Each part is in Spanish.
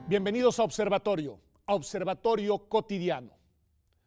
Bienvenidos a Observatorio Cotidiano.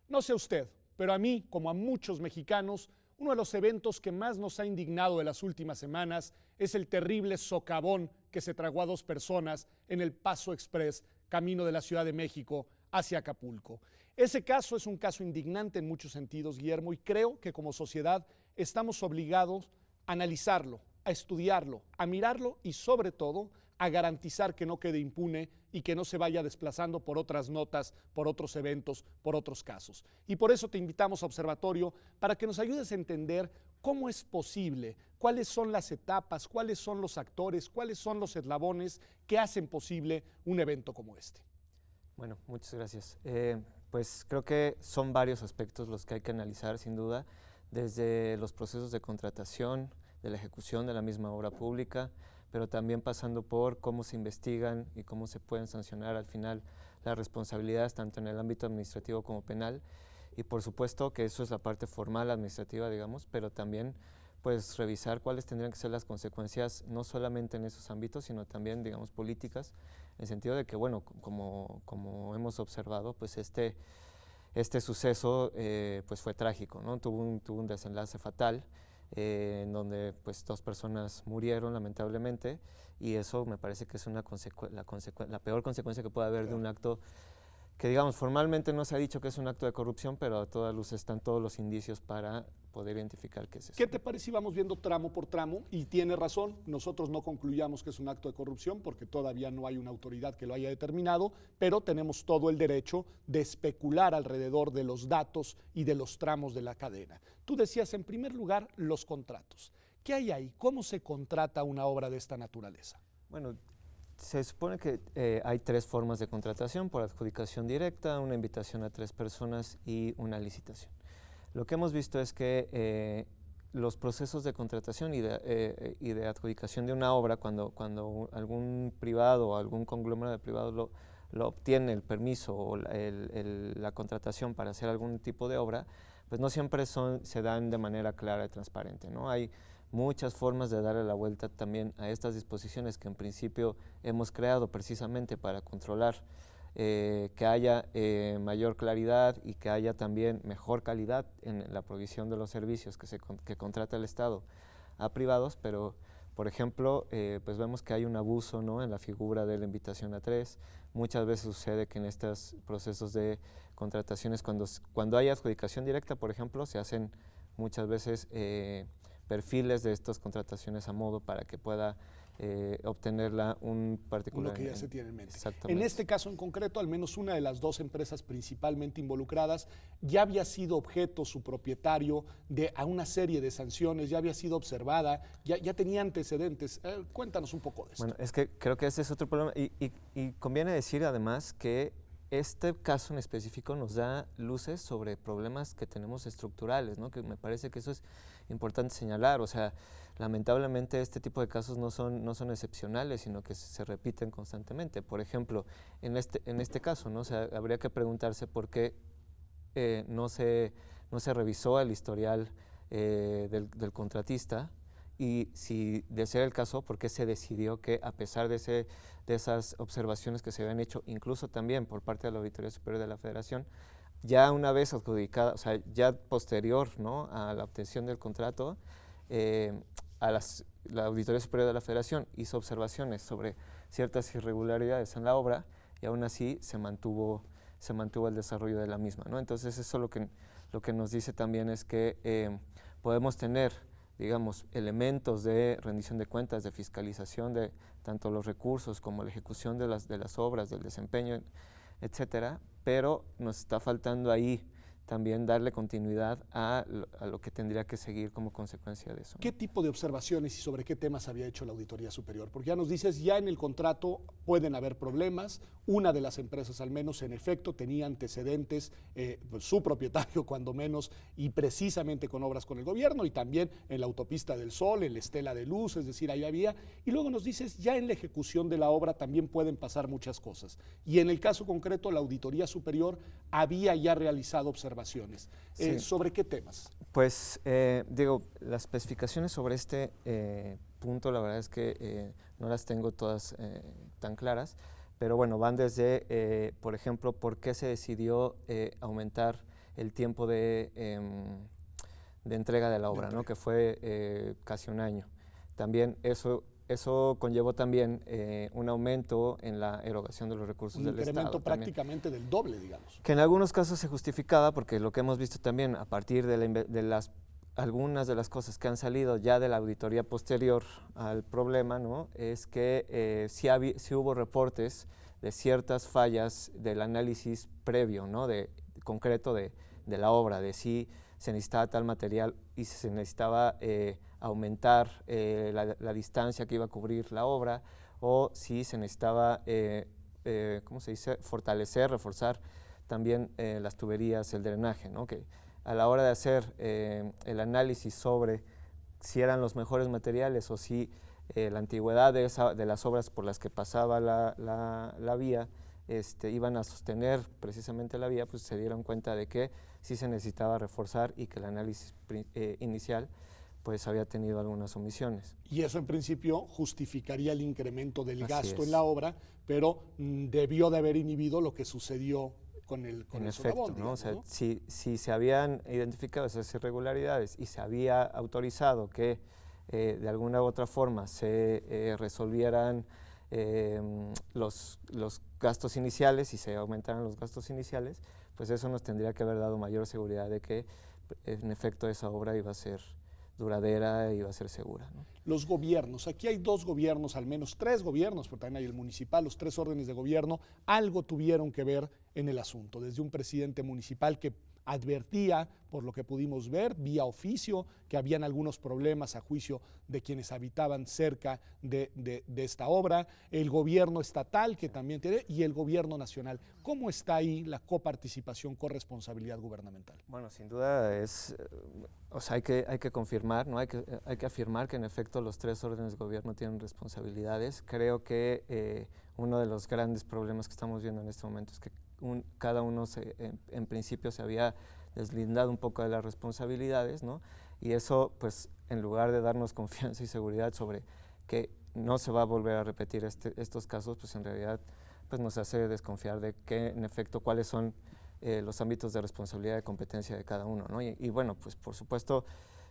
No sé usted, pero a mí, como a muchos mexicanos, uno de los eventos que más nos ha indignado de las últimas semanas es el terrible socavón que se tragó a 2 personas en el Paso Express, camino de la Ciudad de México hacia Acapulco. Ese caso es un caso indignante en muchos sentidos, Guillermo, y creo que como sociedad estamos obligados a analizarlo, a estudiarlo, a mirarlo y sobre todo a garantizar que no quede impune y que no se vaya desplazando por otras notas, por otros eventos, por otros casos. Y por eso te invitamos a Observatorio para que nos ayudes a entender cómo es posible, cuáles son las etapas, cuáles son los actores, cuáles son los eslabones que hacen posible un evento como este. Bueno, muchas gracias. Pues creo que son varios aspectos los que hay que analizar, sin duda, desde los procesos de contratación, de la ejecución de la misma obra pública, pero también pasando por cómo se investigan y cómo se pueden sancionar al final las responsabilidades tanto en el ámbito administrativo como penal, y por supuesto que eso es la parte formal administrativa, digamos, pero también pues revisar cuáles tendrían que ser las consecuencias no solamente en esos ámbitos, sino también, digamos, políticas, en el sentido de que, bueno, como hemos observado, pues este suceso pues fue trágico, ¿no? Tuvo un desenlace fatal, en donde pues 2 personas murieron lamentablemente, y eso me parece que es la peor consecuencia que puede haber de un acto que, digamos, formalmente no se ha dicho que es un acto de corrupción, pero a toda luz están todos los indicios para poder identificar qué es eso. ¿Qué te parece si vamos viendo tramo por tramo? Y tiene razón, nosotros no concluyamos que es un acto de corrupción porque todavía no hay una autoridad que lo haya determinado, pero tenemos todo el derecho de especular alrededor de los datos y de los tramos de la cadena. Tú decías, en primer lugar, los contratos. ¿Qué hay ahí? ¿Cómo se contrata una obra de esta naturaleza? Bueno, se supone que hay 3 formas de contratación: por adjudicación directa, una invitación a 3 personas y una licitación. Lo que hemos visto es que los procesos de contratación y de adjudicación de una obra, cuando algún privado o algún conglomerado de privados lo obtiene el permiso o la contratación para hacer algún tipo de obra, pues no siempre se dan de manera clara y transparente, ¿no? Hay muchas formas de darle la vuelta también a estas disposiciones que en principio hemos creado precisamente para controlar que haya mayor claridad y que haya también mejor calidad en la provisión de los servicios que contrata el Estado a privados, pero por ejemplo, pues vemos que hay un abuso, ¿no?, en la figura de la invitación a 3. Muchas veces sucede que en estos procesos de contrataciones, cuando hay adjudicación directa, por ejemplo, se hacen muchas veces perfiles de estas contrataciones a modo para que pueda obtenerla un particular. Lo que ya se tiene en mente. Exactamente. En este caso en concreto, al menos una de las 2 empresas principalmente involucradas ya había sido objeto su propietario de a una serie de sanciones, ya había sido observada, ya tenía antecedentes. Cuéntanos un poco de esto. Bueno, es que creo que ese es otro problema, y conviene decir además que este caso en específico nos da luces sobre problemas que tenemos estructurales, ¿no? Que me parece que eso es importante señalar. O sea, lamentablemente este tipo de casos no son excepcionales, sino que se repiten constantemente. Por ejemplo, en este caso, ¿no? O sea, habría que preguntarse por qué no se revisó el historial del contratista, y si de ser el caso, ¿por qué se decidió que, a pesar de esas observaciones que se habían hecho, incluso también por parte de la Auditoría Superior de la Federación, ya una vez adjudicada, o sea, ya posterior, ¿no?, a la obtención del contrato, la Auditoría Superior de la Federación hizo observaciones sobre ciertas irregularidades en la obra, y aún así se mantuvo el desarrollo de la misma, ¿no? Entonces eso lo que nos dice también es que podemos tener, digamos, elementos de rendición de cuentas, de fiscalización de tanto los recursos como la ejecución de las obras, del desempeño, etcétera, pero nos está faltando ahí también darle continuidad a lo que tendría que seguir como consecuencia de eso, ¿no? ¿Qué tipo de observaciones y sobre qué temas había hecho la Auditoría Superior? Porque ya nos dices, ya en el contrato pueden haber problemas. Una de las empresas, al menos, en efecto, tenía antecedentes, pues, su propietario cuando menos, y precisamente con obras con el gobierno, y también en la Autopista del Sol, en la Estela de Luz, es decir, ahí había. Y luego nos dices, ya en la ejecución de la obra también pueden pasar muchas cosas. Y en el caso concreto, la Auditoría Superior había ya realizado observaciones. Sí. ¿Sobre qué temas? Pues, digo, las especificaciones sobre este punto, la verdad es que no las tengo todas tan claras, pero bueno, van desde, por ejemplo, por qué se decidió aumentar el tiempo de entrega de la obra, ¿no? Que fue casi un año. También eso conllevó también un aumento en la erogación de los recursos del Estado. Un incremento prácticamente del doble, digamos. Que en algunos casos se justificaba, porque lo que hemos visto también a partir de algunas de las cosas que han salido ya de la auditoría posterior al problema, ¿no? Es que sí hubo reportes de ciertas fallas del análisis previo, ¿no? concreto de la obra, de si se necesitaba tal material y si se necesitaba aumentar la distancia que iba a cubrir la obra, o si se necesitaba, ¿cómo se dice?, reforzar también las tuberías, el drenaje, ¿no? Que a la hora de hacer el análisis sobre si eran los mejores materiales o si la antigüedad de las obras por las que pasaba la vía iban a sostener precisamente la vía, pues se dieron cuenta de que sí se necesitaba reforzar y que el análisis inicial pues había tenido algunas omisiones. Y eso en principio justificaría el incremento del Así gasto es. en la obra, pero debió de haber inhibido lo que sucedió con el efecto, socavón, ¿no? digamos, O sea, ¿no? si se habían identificado esas irregularidades y se había autorizado que de alguna u otra forma se resolvieran los gastos iniciales y se aumentaran los gastos iniciales, pues eso nos tendría que haber dado mayor seguridad de que en efecto esa obra iba a ser duradera y iba a ser segura, ¿no? Los gobiernos, aquí hay dos gobiernos, al menos tres gobiernos, pero también hay el municipal, los tres órdenes de gobierno, algo tuvieron que ver en el asunto, desde un presidente municipal que advertía, por lo que pudimos ver, vía oficio, que habían algunos problemas a juicio de quienes habitaban cerca de esta obra, el gobierno estatal que también tiene, y el gobierno nacional. ¿Cómo está ahí la coparticipación, corresponsabilidad gubernamental? Bueno, sin duda o sea, hay que confirmar, ¿no? Hay que afirmar que en efecto los tres órdenes de gobierno tienen responsabilidades. Creo que uno de los grandes problemas que estamos viendo en este momento es que cada uno en principio se había deslindado un poco de las responsabilidades, ¿no? Y eso, pues, en lugar de darnos confianza y seguridad sobre que no se va a volver a repetir estos casos, pues en realidad pues, nos hace desconfiar de que, en efecto, cuáles son los ámbitos de responsabilidad y competencia de cada uno, ¿no? Y bueno, pues por supuesto,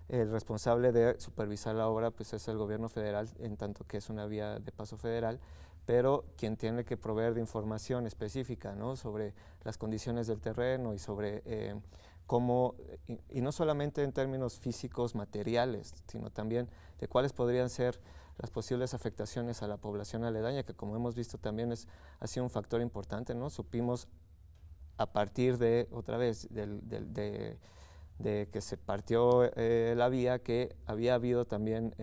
el responsable de supervisar la obra pues, es el gobierno federal, en tanto que es una vía de paso federal, pero quien tiene que proveer de información específica, ¿no? Sobre las condiciones del terreno y sobre cómo, y no solamente en términos físicos, materiales, sino también de cuáles podrían ser las posibles afectaciones a la población aledaña, que como hemos visto también ha sido un factor importante, ¿no? Supimos a partir de, otra vez, de que se partió la vía, que había habido también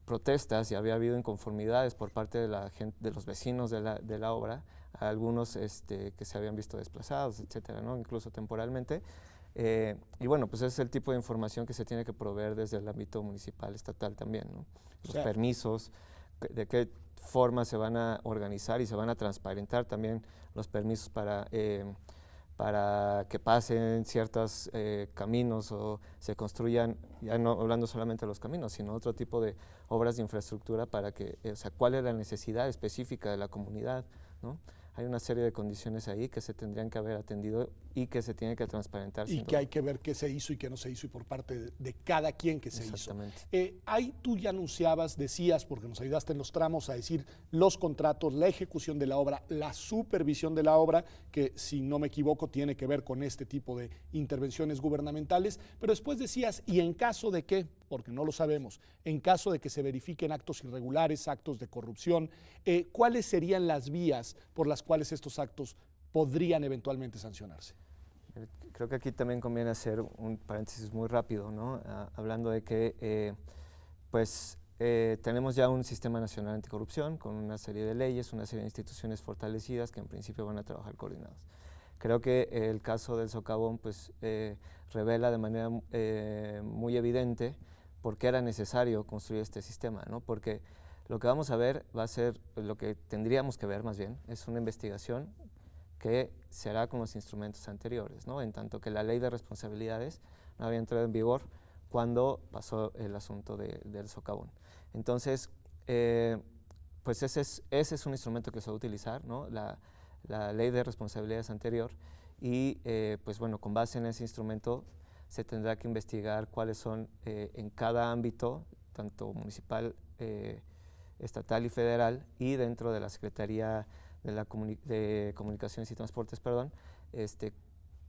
protestas y había habido inconformidades por parte de los vecinos de la obra, algunos que se habían visto desplazados, etcétera, ¿no? Incluso temporalmente. Y bueno, pues ese es el tipo de información que se tiene que proveer desde el ámbito municipal, estatal también, ¿no? Los permisos, de qué forma se van a organizar y se van a transparentar también los permisos para que pasen ciertos caminos o se construyan, ya no hablando solamente de los caminos, sino otro tipo de obras de infraestructura para que, o sea, cuál es la necesidad específica de la comunidad, ¿no? Hay una serie de condiciones ahí que se tendrían que haber atendido y que se tienen que transparentar. Y que hay que ver qué se hizo y qué no se hizo y por parte de cada quien que se hizo. Exactamente. Ahí tú ya anunciabas, decías, porque nos ayudaste en los tramos a decir los contratos, la ejecución de la obra, la supervisión de la obra, que si no me equivoco tiene que ver con este tipo de intervenciones gubernamentales, pero después decías, y en caso de que, porque no lo sabemos, en caso de que se verifiquen actos irregulares, actos de corrupción, ¿cuáles serían las vías por las cuales estos actos podrían eventualmente sancionarse? Creo que aquí también conviene hacer un paréntesis muy rápido, ¿no? Hablando de que tenemos ya un sistema nacional anticorrupción con una serie de leyes, una serie de instituciones fortalecidas que en principio van a trabajar coordinados. Creo que el caso del socavón pues, revela de manera muy evidente por qué era necesario construir este sistema, ¿no? Porque lo que vamos a ver va a ser, lo que tendríamos que ver más bien, es una investigación que se hará con los instrumentos anteriores, ¿no? En tanto que la ley de responsabilidades no había entrado en vigor cuando pasó el asunto del socavón. Entonces, pues ese es un instrumento que se va a utilizar, ¿no? La ley de responsabilidades anterior, y pues bueno, con base en ese instrumento se tendrá que investigar cuáles son en cada ámbito, tanto municipal, estatal y federal, y dentro de la Secretaría de Comunicaciones y Transportes, perdón,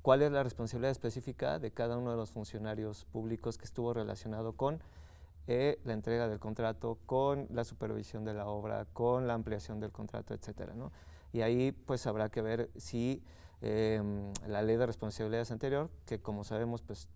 cuál es la responsabilidad específica de cada uno de los funcionarios públicos que estuvo relacionado con la entrega del contrato, con la supervisión de la obra, con la ampliación del contrato, etcétera, ¿no? Y ahí pues habrá que ver si la ley de responsabilidades anterior, que como sabemos pues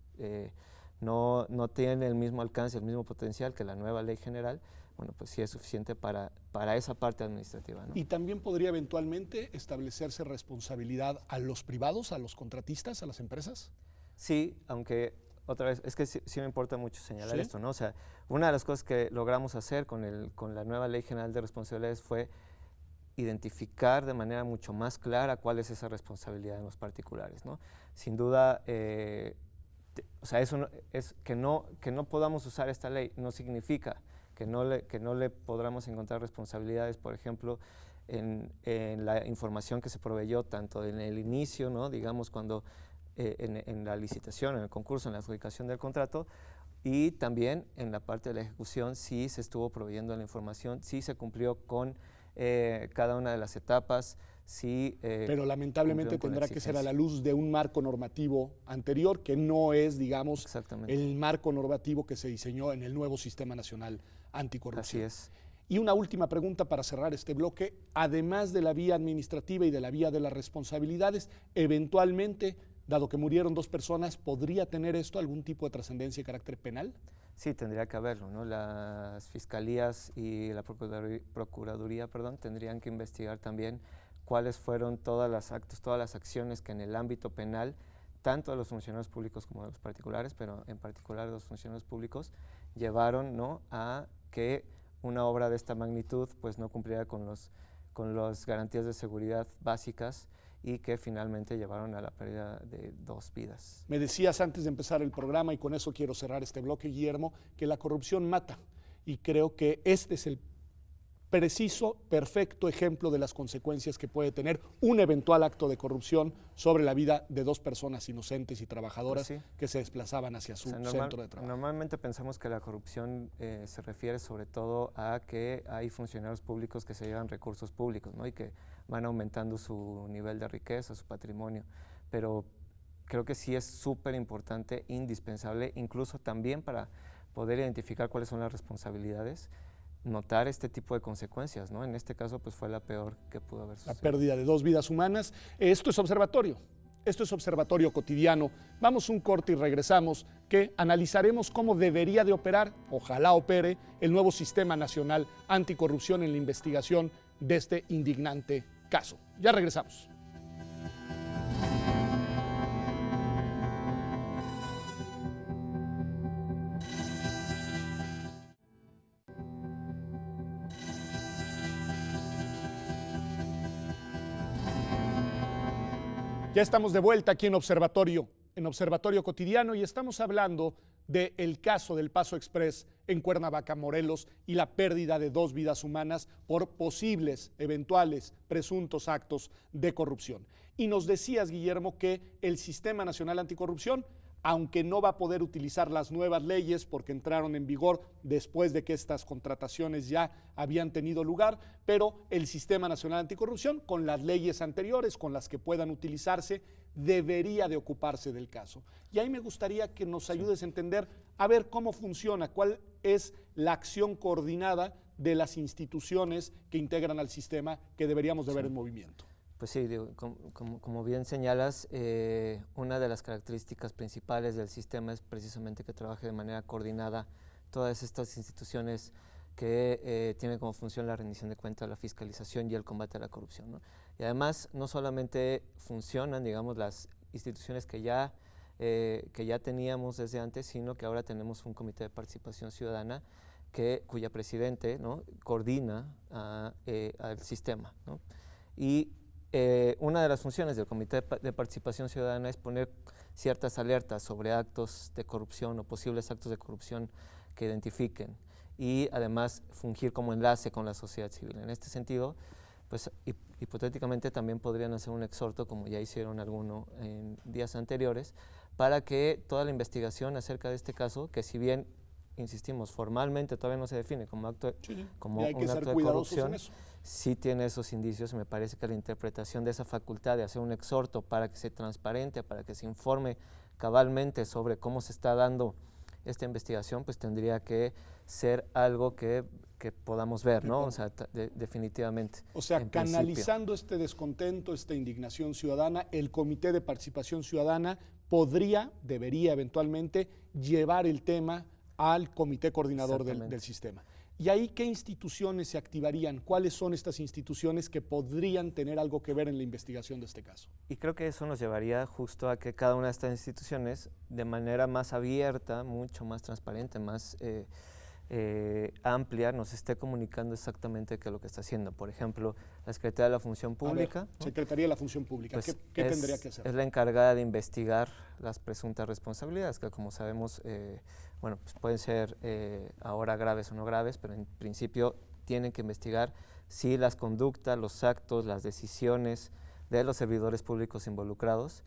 no tiene el mismo alcance, el mismo potencial que la nueva ley general, bueno, pues sí es suficiente para esa parte administrativa, ¿no? ¿Y también podría eventualmente establecerse responsabilidad a los privados, a los contratistas, a las empresas? Sí, aunque otra vez, es que sí me importa mucho señalar ¿Sí? esto, ¿no? O sea, una de las cosas que logramos hacer con la nueva Ley General de Responsabilidades fue identificar de manera mucho más clara cuál es esa responsabilidad en los particulares, ¿no? Sin duda, o sea, eso es que no podamos usar esta ley no significa que no le podamos encontrar responsabilidades, por ejemplo, en la información que se proveyó tanto en el inicio, ¿no? Digamos, cuando en la licitación, en el concurso, en la adjudicación del contrato, y también en la parte de la ejecución, sí se estuvo proveyendo la información, sí se cumplió con cada una de las etapas, sí. Pero lamentablemente tendrá que ser a la luz de un marco normativo anterior, que no es, digamos, el marco normativo que se diseñó en el nuevo Sistema Nacional Anticorrupción. Así es. Y una última pregunta para cerrar este bloque. Además de la vía administrativa y de la vía de las responsabilidades, eventualmente, dado que murieron 2 personas, ¿podría tener esto algún tipo de trascendencia de carácter penal? Sí, tendría que haberlo, ¿no? Las fiscalías y la Procuraduría, tendrían que investigar también cuáles fueron todas las acciones que en el ámbito penal, tanto de los funcionarios públicos como de los particulares, pero en particular de los funcionarios públicos, llevaron, ¿no?, a que una obra de esta magnitud pues no cumpliera con las garantías de seguridad básicas, y que finalmente llevaron a la pérdida de 2 vidas. Me decías antes de empezar el programa, y con eso quiero cerrar este bloque, Guillermo, que la corrupción mata, y creo que este es el preciso, perfecto ejemplo de las consecuencias que puede tener un eventual acto de corrupción sobre la vida de 2 personas inocentes y trabajadoras que se desplazaban hacia su centro de trabajo. Normalmente pensamos que la corrupción se refiere sobre todo a que hay funcionarios públicos que se llevan recursos públicos, ¿no?, y que van aumentando su nivel de riqueza, su patrimonio, pero creo que sí es súper importante, indispensable, incluso también para poder identificar cuáles son las responsabilidades, notar este tipo de consecuencias, ¿no? En este caso, pues fue la peor que pudo haber sucedido. La pérdida de 2 vidas humanas. Esto es Observatorio. Esto es Observatorio Cotidiano. Vamos un corte y regresamos, que analizaremos cómo debería de operar, ojalá opere, el nuevo Sistema Nacional Anticorrupción en la investigación de este indignante caso. Ya regresamos. Ya estamos de vuelta aquí en Observatorio Cotidiano, y estamos hablando del caso del Paso Express en Cuernavaca, Morelos, y la pérdida de 2 vidas humanas por posibles, eventuales, presuntos actos de corrupción. Y nos decías, Guillermo, que el Sistema Nacional Anticorrupción, aunque no va a poder utilizar las nuevas leyes porque entraron en vigor después de que estas contrataciones ya habían tenido lugar, pero el Sistema Nacional Anticorrupción, con las leyes anteriores, con las que puedan utilizarse, debería de ocuparse del caso. Y ahí me gustaría que nos ayudes a entender, a ver cómo funciona, cuál es la acción coordinada de las instituciones que integran al sistema que deberíamos de ver en movimiento. Pues sí, digo, como bien señalas, una de las características principales del sistema es precisamente que trabaje de manera coordinada todas estas instituciones que tienen como función la rendición de cuentas, la fiscalización y el combate a la corrupción, ¿no? Y además, no solamente funcionan, digamos, las instituciones que ya teníamos desde antes, sino que ahora tenemos un comité de participación ciudadana cuya presidente, ¿no?, coordina al sistema, ¿no? Y una de las funciones del Comité de Participación Ciudadana es poner ciertas alertas sobre actos de corrupción o posibles actos de corrupción que identifiquen. y además fungir como enlace con la sociedad civil. En este sentido, pues hipotéticamente también podrían hacer un exhorto, como ya hicieron algunos en días anteriores, para que toda la investigación acerca de este caso, que si bien, insistimos, formalmente todavía no se define como, como un acto de corrupción, sí tiene esos indicios. Me parece que la interpretación de esa facultad de hacer un exhorto para que se transparente, para que se informe cabalmente sobre cómo se está dando esta investigación, pues tendría que ser algo que podamos ver, ¿no? O sea, definitivamente. O sea, canalizando este descontento, esta indignación ciudadana, el Comité de Participación Ciudadana debería eventualmente llevar el tema al Comité Coordinador del sistema. ¿Y ahí qué instituciones se activarían? ¿Cuáles son estas instituciones que podrían tener algo que ver en la investigación de este caso? Y creo que eso nos llevaría justo a que cada una de estas instituciones, de manera más abierta, mucho más transparente, más amplia, nos esté comunicando exactamente qué es lo que está haciendo. Por ejemplo, la Secretaría de la Función Pública. ¿No? Secretaría de la Función Pública, pues ¿qué tendría que hacer? Es la encargada de investigar las presuntas responsabilidades, que como sabemos, bueno, pues pueden ser ahora graves o no graves, pero en principio tienen que investigar si las conductas, los actos, las decisiones de los servidores públicos involucrados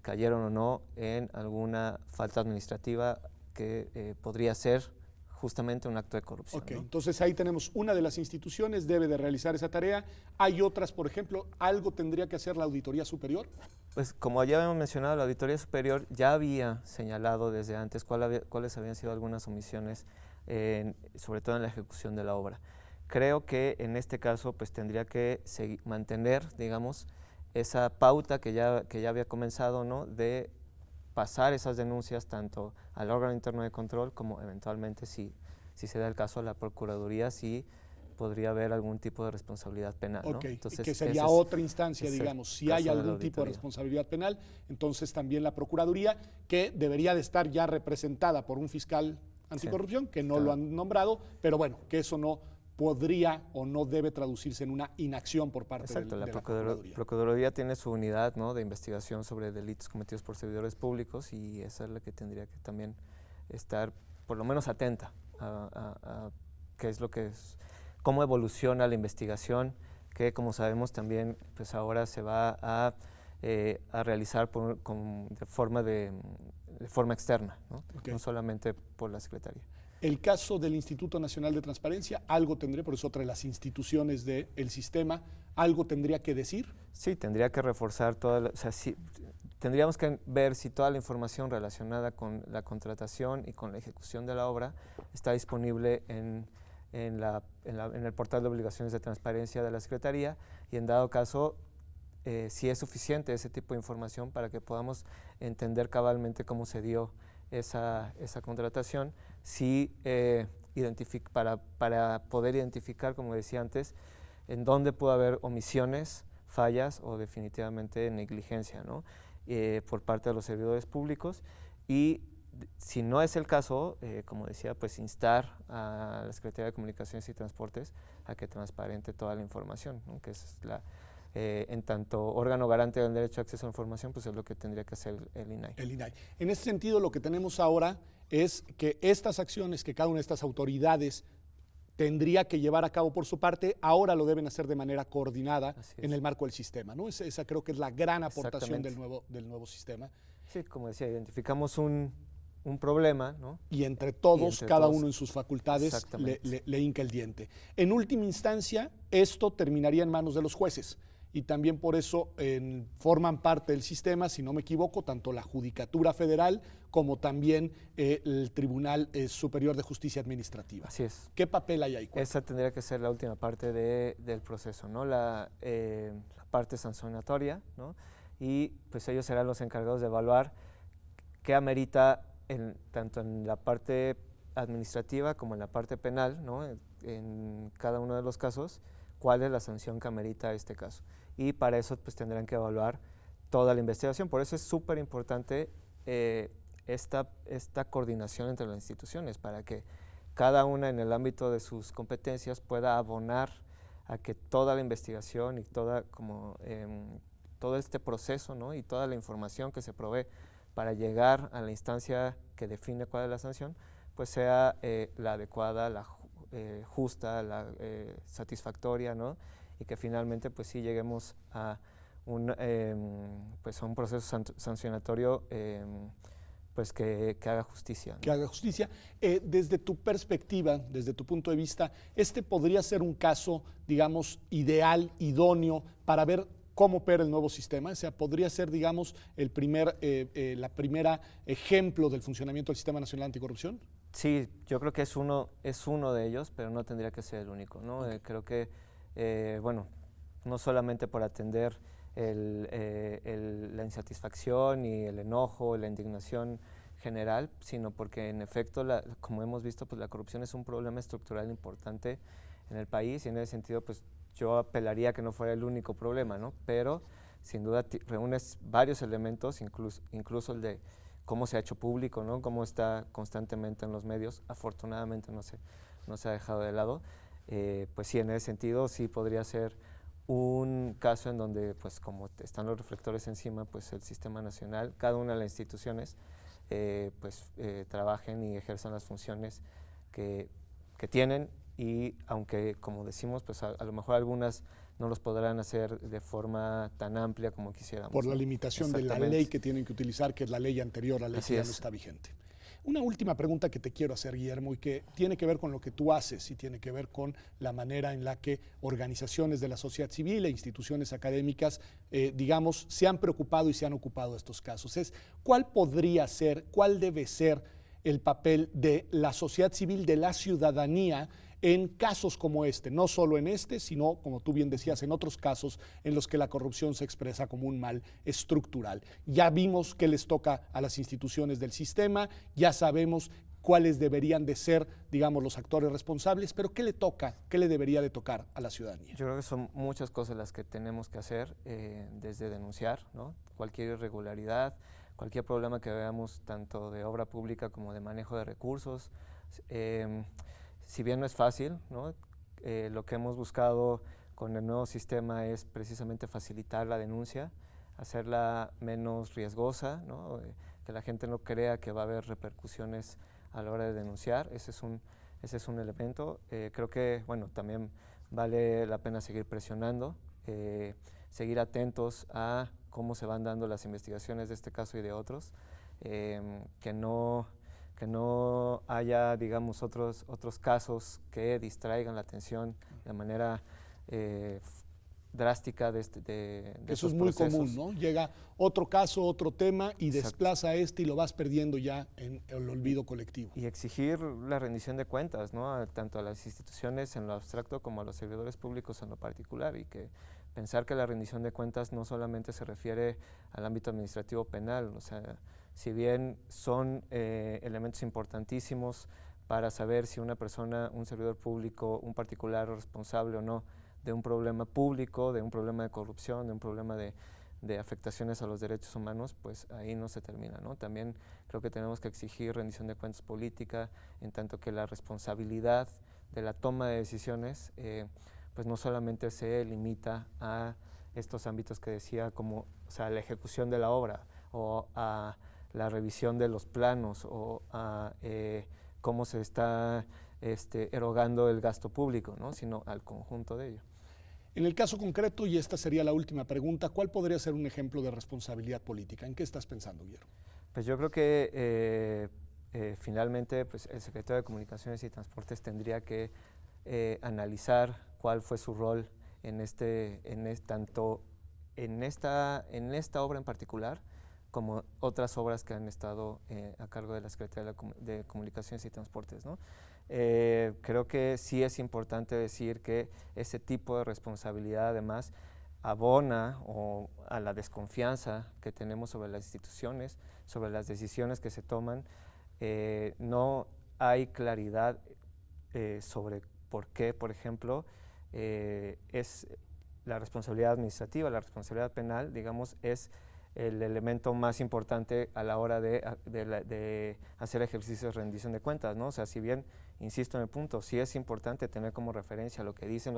cayeron o no en alguna falta administrativa que podría ser justamente un acto de corrupción. Ok, ¿no? Entonces ahí tenemos una de las instituciones, debe de realizar esa tarea. Hay otras, por ejemplo, ¿algo tendría que hacer la Auditoría Superior? Pues como ya habíamos mencionado, la Auditoría Superior ya había señalado desde antes cuáles habían sido algunas omisiones, sobre todo en la ejecución de la obra. Creo que en este caso pues tendría que mantener, digamos, esa pauta que ya había comenzado, ¿no?, de pasar esas denuncias tanto al órgano interno de control como eventualmente, si se da el caso, a la Procuraduría, si podría haber algún tipo de responsabilidad penal. ¿no? Entonces, que sería otra instancia, digamos, si hay algún tipo de responsabilidad penal, entonces también la Procuraduría, que debería de estar ya representada por un fiscal anticorrupción, que no lo han nombrado, pero bueno, que eso no podría o no debe traducirse en una inacción por parte de la Procuraduría. La Procuraduría tiene su unidad, ¿no?, de investigación sobre delitos cometidos por servidores públicos, y esa es la que tendría que también estar por lo menos atenta a qué es lo que es, cómo evoluciona la investigación, que como sabemos también pues ahora se va a realizar de forma externa, ¿no? No solamente por la Secretaría. El caso del Instituto Nacional de Transparencia, algo tendría, por eso otra de las instituciones del sistema, algo tendría que decir. Sí, tendría que reforzar tendríamos que ver si toda la información relacionada con la contratación y con la ejecución de la obra está disponible en el portal de obligaciones de transparencia de la Secretaría, y en dado caso, si es suficiente ese tipo de información para que podamos entender cabalmente cómo se dio esa contratación, para poder identificar, como decía antes, en dónde pudo haber omisiones, fallas o definitivamente negligencia, ¿no?, por parte de los servidores públicos. Y si no es el caso, como decía, pues instar a la Secretaría de Comunicaciones y Transportes a que transparente toda la información, ¿no?, que es en tanto órgano garante del derecho a acceso a la información, pues es lo que tendría que hacer el INAI. El INAI. En ese sentido, lo que tenemos ahora es que estas acciones que cada una de estas autoridades tendría que llevar a cabo por su parte, ahora lo deben hacer de manera coordinada en el marco del sistema, ¿no? Esa creo que es la gran aportación del nuevo sistema. Sí, como decía, identificamos un problema, ¿no? Y entre todos, cada uno en sus facultades, le hinca el diente. En última instancia, esto terminaría en manos de los jueces, y también por eso forman parte del sistema, si no me equivoco, tanto la Judicatura Federal como también el Tribunal Superior de Justicia Administrativa. Así es. ¿Qué papel hay ahí? Esa tendría que ser la última parte del proceso, ¿no? La parte sancionatoria, ¿no? Y pues ellos serán los encargados de evaluar qué amerita tanto en la parte administrativa como en la parte penal, ¿no?, en cada uno de los casos, cuál es la sanción que amerita este caso. Y para eso pues tendrán que evaluar toda la investigación. Por eso es súper importante esta coordinación entre las instituciones, para que cada una en el ámbito de sus competencias pueda abonar a que toda la investigación y todo este proceso, ¿no?, y toda la información que se provee para llegar a la instancia que define cuál es la sanción, pues sea la adecuada, la justa, la satisfactoria, ¿no? Y que finalmente pues sí lleguemos a pues a un proceso sancionatorio pues que haga justicia, ¿no? Que haga justicia. Desde tu perspectiva, desde tu punto de vista, ¿este podría ser un caso, digamos, ideal, idóneo, para ver cómo opera el nuevo sistema? O sea, podría ser, digamos, la primera ejemplo del funcionamiento del Sistema Nacional Anticorrupción. Sí, yo creo que es uno de ellos, pero no tendría que ser el único, ¿no? Okay. Creo que, bueno, no solamente por atender la insatisfacción y el enojo, la indignación general, sino porque en efecto, como hemos visto, pues la corrupción es un problema estructural importante en el país y en ese sentido, pues yo apelaría a que no fuera el único problema, ¿no? Pero sin duda reúnes varios elementos, incluso el de cómo se ha hecho público, ¿no? Cómo está constantemente en los medios, afortunadamente no se ha dejado de lado. Pues sí, en ese sentido sí podría ser un caso en donde, pues como están los reflectores encima, pues el sistema nacional, cada una de las instituciones, trabajen y ejerzan las funciones que tienen, y aunque, como decimos, pues a lo mejor algunas no los podrán hacer de forma tan amplia como quisiéramos. Por la limitación de la ley que tienen que utilizar, que es la ley anterior, la ley que ya no está vigente. Una última pregunta que te quiero hacer, Guillermo, y que tiene que ver con lo que tú haces y tiene que ver con la manera en la que organizaciones de la sociedad civil e instituciones académicas, digamos, se han preocupado y se han ocupado de estos casos. ¿Cuál podría ser, cuál debe ser el papel de la sociedad civil, de la ciudadanía, en casos como este, no solo en este, sino, como tú bien decías, en otros casos en los que la corrupción se expresa como un mal estructural? Ya vimos qué les toca a las instituciones del sistema, ya sabemos cuáles deberían de ser, digamos, los actores responsables, pero ¿qué le toca, qué le debería de tocar a la ciudadanía? Yo creo que son muchas cosas las que tenemos que hacer, desde denunciar, ¿no?, cualquier irregularidad, cualquier problema que veamos, tanto de obra pública como de manejo de recursos. Si bien no es fácil, ¿no?, lo que hemos buscado con el nuevo sistema es precisamente facilitar la denuncia, hacerla menos riesgosa, ¿no?, que la gente no crea que va a haber repercusiones a la hora de denunciar. Ese es un elemento. Creo que, bueno, también vale la pena seguir presionando, seguir atentos a cómo se van dando las investigaciones de este caso y de otros, que no haya, digamos, otros casos que distraigan la atención de manera drástica de Eso estos es muy procesos. común, ¿no? Llega otro caso, otro tema y desplaza a este y lo vas perdiendo ya en el olvido colectivo. Y exigir la rendición de cuentas, ¿no?, tanto a las instituciones en lo abstracto como a los servidores públicos en lo particular, y que pensar que la rendición de cuentas no solamente se refiere al ámbito administrativo penal, o sea, si bien son elementos importantísimos para saber si una persona, un servidor público, un particular es responsable o no de un problema público, de un problema de corrupción, de un problema de afectaciones a los derechos humanos, pues ahí no se termina, ¿no? También creo que tenemos que exigir rendición de cuentas política, en tanto que la responsabilidad de la toma de decisiones, pues no solamente se limita a estos ámbitos que decía, como, o sea, la ejecución de la obra, o a la revisión de los planos, o a cómo se está erogando el gasto público, ¿no?, sino al conjunto de ello. En el caso concreto, y esta sería la última pregunta, ¿cuál podría ser un ejemplo de responsabilidad política? ¿En qué estás pensando, Guillermo? Pues yo creo que finalmente, pues el secretario de Comunicaciones y Transportes tendría que analizar cuál fue su rol tanto en esta obra en particular, como otras obras que han estado a cargo de la Secretaría de Comunicaciones y Transportes, ¿no? Creo que sí es importante decir que ese tipo de responsabilidad además abona a la desconfianza que tenemos sobre las instituciones, sobre las decisiones que se toman. No hay claridad sobre por qué, por ejemplo, es la responsabilidad administrativa, la responsabilidad penal, digamos, es el elemento más importante a la hora de hacer ejercicios de rendición de cuentas, ¿no? O sea, si bien, insisto en el punto, sí es importante tener como referencia lo que dicen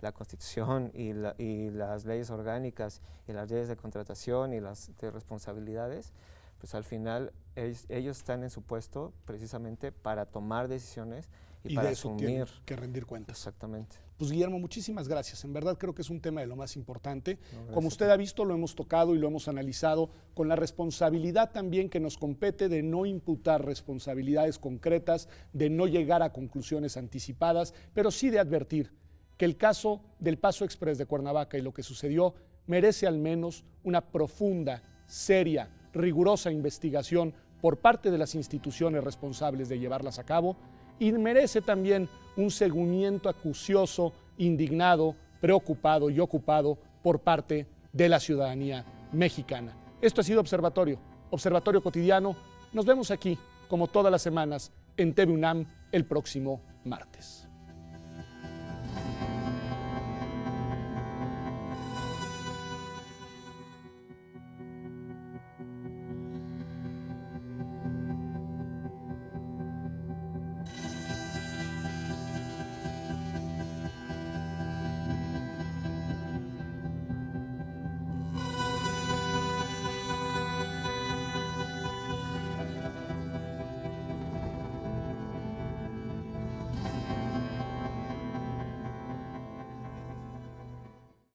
la Constitución y las leyes orgánicas y las leyes de contratación y las de responsabilidades, Pues al final ellos están en su puesto precisamente para tomar decisiones y para de eso tienen asumir. que rendir cuentas. Exactamente. Pues Guillermo, muchísimas gracias. En verdad creo que es un tema de lo más importante. No, Como usted ha visto, lo hemos tocado y lo hemos analizado con la responsabilidad también que nos compete de no imputar responsabilidades concretas, de no llegar a conclusiones anticipadas, pero sí de advertir que el caso del Paso Express de Cuernavaca y lo que sucedió merece al menos una profunda, seria, rigurosa investigación por parte de las instituciones responsables de llevarlas a cabo, y merece también un seguimiento acucioso, indignado, preocupado y ocupado por parte de la ciudadanía mexicana. Esto ha sido Observatorio Cotidiano. Nos vemos aquí, como todas las semanas, en TV UNAM el próximo martes.